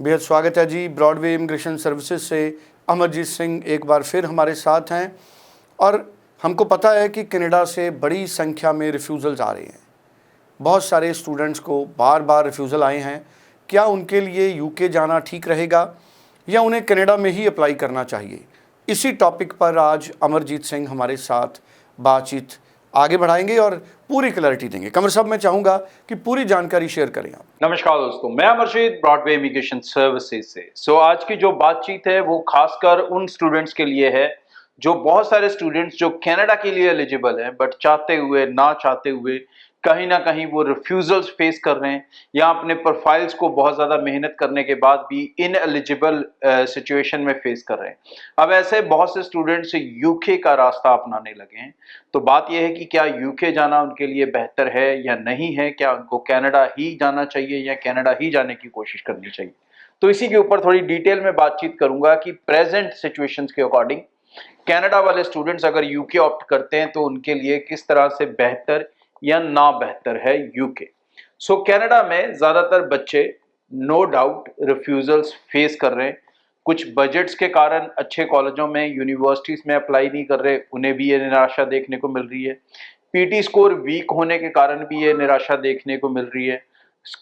बेहद स्वागत है जी। ब्रॉडवे इमिग्रेशन सर्विसेज से अमरजीत सिंह एक बार फिर हमारे साथ हैं और हमको पता है कि कनाडा से बड़ी संख्या में रिफ्यूज़ल्स आ रहे हैं। बहुत सारे स्टूडेंट्स को बार बार रिफ्यूज़ल आए हैं। क्या उनके लिए यूके जाना ठीक रहेगा या उन्हें कनाडा में ही अप्लाई करना चाहिए? इसी टॉपिक पर आज अमरजीत सिंह हमारे साथ बातचीत आगे बढ़ाएंगे और पूरी क्लैरिटी देंगे। कमर साहब, मैं चाहूँगा कि पूरी जानकारी शेयर करें आप। नमस्कार दोस्तों, मैं अमरजीत ब्रॉडवे इमिग्रेशन सर्विसेज से। आज की जो बातचीत है वो खासकर उन स्टूडेंट्स के लिए है जो बहुत सारे स्टूडेंट्स जो कनाडा के लिए एलिजिबल हैं बट चाहते हुए ना चाहते हुए कहीं ना कहीं वो रिफ्यूजल्स फेस कर रहे हैं या अपने प्रोफाइल्स को बहुत ज़्यादा मेहनत करने के बाद भी इन एलिजिबल सिचुएशन में फेस कर रहे हैं। अब ऐसे बहुत से स्टूडेंट्स यूके का रास्ता अपनाने लगे हैं। तो बात यह है कि क्या यूके जाना उनके लिए बेहतर है या नहीं है, क्या उनको कनाडा ही जाना चाहिए या कनाडा ही जाने की कोशिश करनी चाहिए। तो इसी के ऊपर थोड़ी डिटेल में बातचीत करूंगा कि प्रेजेंट सिचुएशंस के अकॉर्डिंग कनाडा वाले स्टूडेंट्स अगर यूके ऑप्ट करते हैं तो उनके लिए किस तरह से बेहतर या ना बेहतर है यूके। कनाडा में ज्यादातर बच्चे नो डाउट रिफ्यूजल्स फेस कर रहे हैं। कुछ बजट्स के कारण अच्छे कॉलेजों में यूनिवर्सिटीज में अप्लाई नहीं कर रहे, उन्हें भी ये निराशा देखने को मिल रही है। पीटी स्कोर वीक होने के कारण भी ये निराशा देखने को मिल रही है।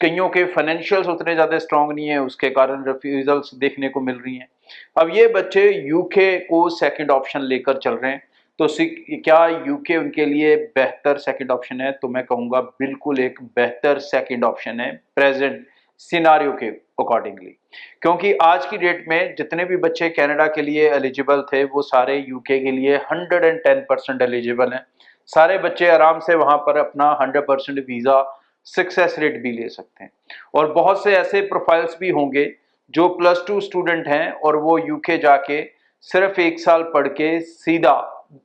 कईयों के फाइनेंशियल्स उतने ज्यादा स्ट्रांग नहीं है, उसके कारण रिफ्यूजल्स देखने को मिल रही हैं। अब ये बच्चे यूके को सेकंड ऑप्शन लेकर चल रहे हैं। तो क्या यूके उनके लिए बेहतर सेकंड ऑप्शन है? तो मैं कहूंगा बिल्कुल एक बेहतर सेकंड ऑप्शन है प्रेजेंट सिनारियो के अकॉर्डिंगली। क्योंकि आज की डेट में जितने भी बच्चे कनाडा के लिए एलिजिबल थे वो सारे यूके के लिए 110% एलिजिबल हैं। सारे बच्चे आराम से वहां पर अपना 100% वीजा सक्सेस रेट भी ले सकते हैं। और बहुत से ऐसे प्रोफाइल्स भी होंगे जो +2 स्टूडेंट हैं और वो यूके जाके सिर्फ 1 साल पढ़ के सीधा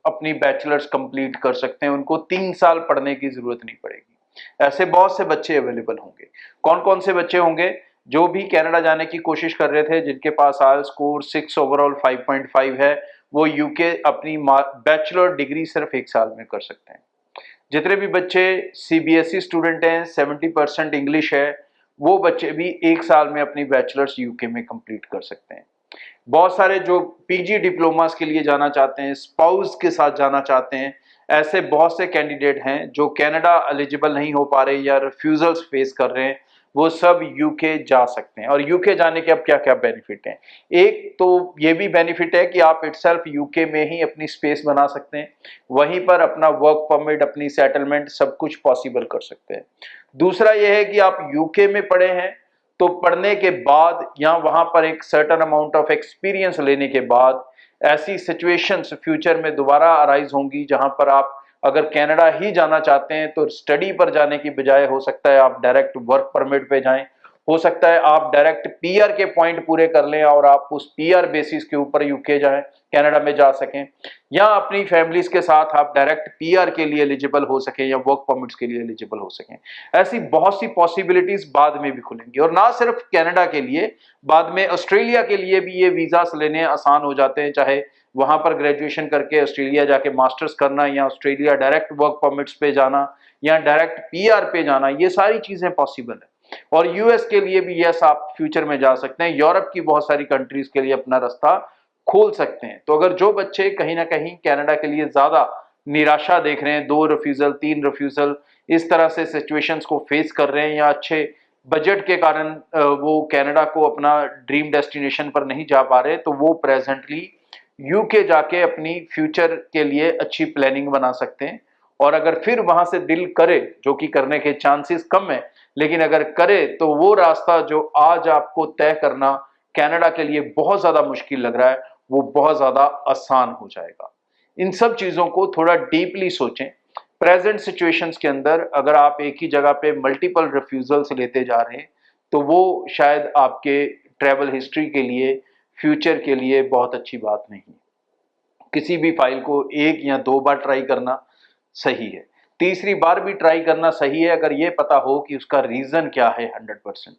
अपनी बैचलर्स कंप्लीट कर सकते हैं, उनको 3 साल पढ़ने की जरूरत नहीं पड़ेगी। ऐसे बहुत से बच्चे अवेलेबल होंगे। कौन कौन से बच्चे होंगे? जो भी कनाडा जाने की कोशिश कर रहे थे, जिनके पास आइएलटीएस स्कोर 6 ओवरऑल 5.5 है, वो यूके अपनी बैचलर डिग्री सिर्फ 1 साल में कर सकते हैं। जितने भी बच्चे सीबीएसई स्टूडेंट हैं, 70% इंग्लिश है, वो बच्चे भी 1 साल में अपनी बैचलर्स यूके में कंप्लीट कर सकते हैं। बहुत सारे जो पीजी डिप्लोमास के लिए जाना चाहते हैं, स्पाउस के साथ जाना चाहते हैं, ऐसे बहुत से कैंडिडेट हैं जो कनाडा एलिजिबल नहीं हो पा रहे या रिफ्यूजल्स फेस कर रहे हैं, वो सब यूके जा सकते हैं। और यूके जाने के अब क्या क्या बेनिफिट हैं? एक तो ये भी बेनिफिट है कि आप इटसेल्फ यूके में ही अपनी स्पेस बना सकते हैं, वहीं पर अपना वर्क परमिट, अपनी सेटलमेंट सब कुछ पॉसिबल कर सकते हैं। दूसरा यह है कि आप यूके में पढ़े हैं तो पढ़ने के बाद या वहां पर एक सर्टेन अमाउंट ऑफ एक्सपीरियंस लेने के बाद ऐसी सिचुएशंस फ्यूचर में दोबारा अराइज होंगी जहां पर आप अगर कनाडा ही जाना चाहते हैं तो स्टडी पर जाने की बजाय हो सकता है आप डायरेक्ट वर्क परमिट पे जाएं, हो सकता है आप डायरेक्ट पीआर के पॉइंट पूरे कर लें और आप उस पीआर बेसिस के ऊपर यूके जाएं, कनाडा में जा सकें, या अपनी फैमिलीज के साथ आप डायरेक्ट पीआर के लिए एलिजिबल हो सकें या वर्क परमिट्स के लिए एलिजिबल हो सकें। ऐसी बहुत सी पॉसिबिलिटीज बाद में भी खुलेंगी। और ना सिर्फ कनाडा के लिए, बाद में ऑस्ट्रेलिया के लिए भी ये वीजास लेने आसान हो जाते हैं, चाहे वहां पर ग्रेजुएशन करके ऑस्ट्रेलिया जाके मास्टर्स करना या ऑस्ट्रेलिया डायरेक्ट वर्क परमिट्स पे जाना या डायरेक्ट पीआर पे जाना, ये सारी चीजें पॉसिबल है। और यूएस के लिए भी यस, आप फ्यूचर में जा सकते हैं, यूरोप की बहुत सारी कंट्रीज के लिए अपना रास्ता खोल सकते हैं। तो अगर जो बच्चे कहीं ना कहीं कनाडा के लिए ज्यादा निराशा देख रहे हैं, 2 रिफ्यूजल 3 रिफ्यूजल इस तरह से सिचुएशंस को फेस कर रहे हैं, या अच्छे बजट के कारण वो कनाडा को अपना ड्रीम डेस्टिनेशन पर नहीं जा पा रहे, तो वो प्रेजेंटली यूके जाके अपनी फ्यूचर के लिए अच्छी प्लानिंग बना सकते हैं। और अगर फिर वहां से दिल करे, जो कि करने के चांसेस कम है, लेकिन अगर करे तो वो रास्ता जो आज आपको तय करना कनाडा के लिए बहुत ज्यादा मुश्किल लग रहा है, वो बहुत ज्यादा आसान हो जाएगा। इन सब चीजों को थोड़ा डीपली सोचें। प्रेजेंट सिचुएशंस के अंदर अगर आप एक ही जगह पे मल्टीपल रिफ्यूजल्स लेते जा रहे हैं तो वो शायद आपके ट्रैवल हिस्ट्री के लिए, फ्यूचर के लिए बहुत अच्छी बात नहीं है। किसी भी फाइल को 1 या 2 बार ट्राई करना सही है, तीसरी बार भी ट्राई करना सही है अगर ये पता हो कि उसका रीजन क्या है 100%।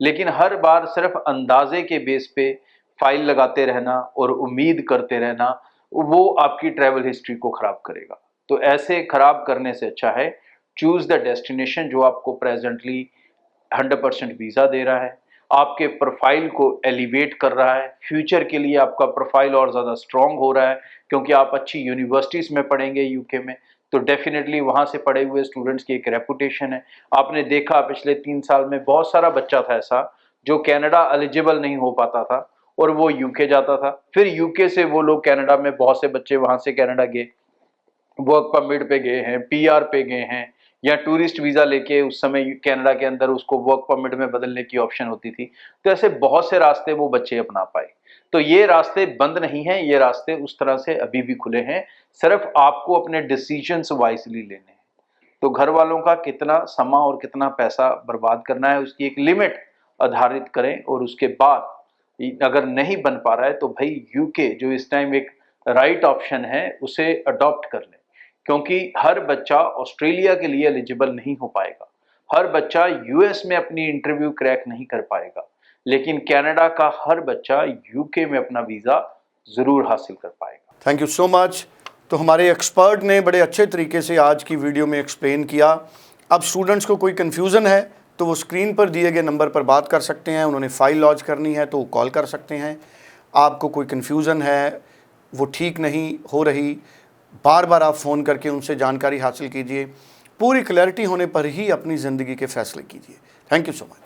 लेकिन हर बार सिर्फ अंदाजे के बेस पे फाइल लगाते रहना और उम्मीद करते रहना, वो आपकी ट्रैवल हिस्ट्री को खराब करेगा। तो ऐसे खराब करने से अच्छा है चूज द डेस्टिनेशन जो आपको प्रेजेंटली 100% वीजा दे रहा है, आपके प्रोफाइल को एलिवेट कर रहा है, फ्यूचर के लिए आपका प्रोफाइल और ज़्यादा स्ट्रॉन्ग हो रहा है, क्योंकि आप अच्छी यूनिवर्सिटीज़ में पढ़ेंगे यूके में, तो डेफिनेटली वहाँ से पढ़े हुए स्टूडेंट्स की एक रेपुटेशन है। आपने देखा पिछले 3 साल में बहुत सारा बच्चा था ऐसा जो कनाडा एलिजिबल नहीं हो पाता था और वो यूके जाता था, फिर यूके से वो लोग कनाडा में, बहुत से बच्चे वहाँ से कनाडा गए, वर्क परमिट पे गए हैं, पीआर पे गए हैं, या टूरिस्ट वीज़ा लेके उस समय कनाडा के अंदर उसको वर्क परमिट में बदलने की ऑप्शन होती थी। तो ऐसे बहुत से रास्ते वो बच्चे अपना पाए। तो ये रास्ते बंद नहीं हैं, ये रास्ते उस तरह से अभी भी खुले हैं, सिर्फ आपको अपने डिसीजंस वाइजली लेने हैं। तो घर वालों का कितना समय और कितना पैसा बर्बाद करना है उसकी एक लिमिट आधारित करें, और उसके बाद अगर नहीं बन पा रहा है तो भाई यूके जो इस टाइम एक राइट ऑप्शन है उसे अडॉप्ट कर लें, क्योंकि हर बच्चा ऑस्ट्रेलिया के लिए एलिजिबल नहीं हो पाएगा, हर बच्चा यूएस में अपनी इंटरव्यू क्रैक नहीं कर पाएगा, लेकिन कनाडा का हर बच्चा यूके में अपना वीज़ा ज़रूर हासिल कर पाएगा। Thank you so much. तो हमारे एक्सपर्ट ने बड़े अच्छे तरीके से आज की वीडियो में एक्सप्लेन किया। अब स्टूडेंट्स को कोई कन्फ्यूज़न है तो वो स्क्रीन पर दिए गए नंबर पर बात कर सकते हैं, उन्होंने फ़ाइल लॉन्च करनी है तो वो कॉल कर सकते हैं। आपको कोई कन्फ्यूज़न है, वो ठीक नहीं हो रही, बार बार आप फ़ोन करके उनसे जानकारी हासिल कीजिए। पूरी क्लैरिटी होने पर ही अपनी ज़िंदगी के फ़ैसले कीजिए। Thank you so much.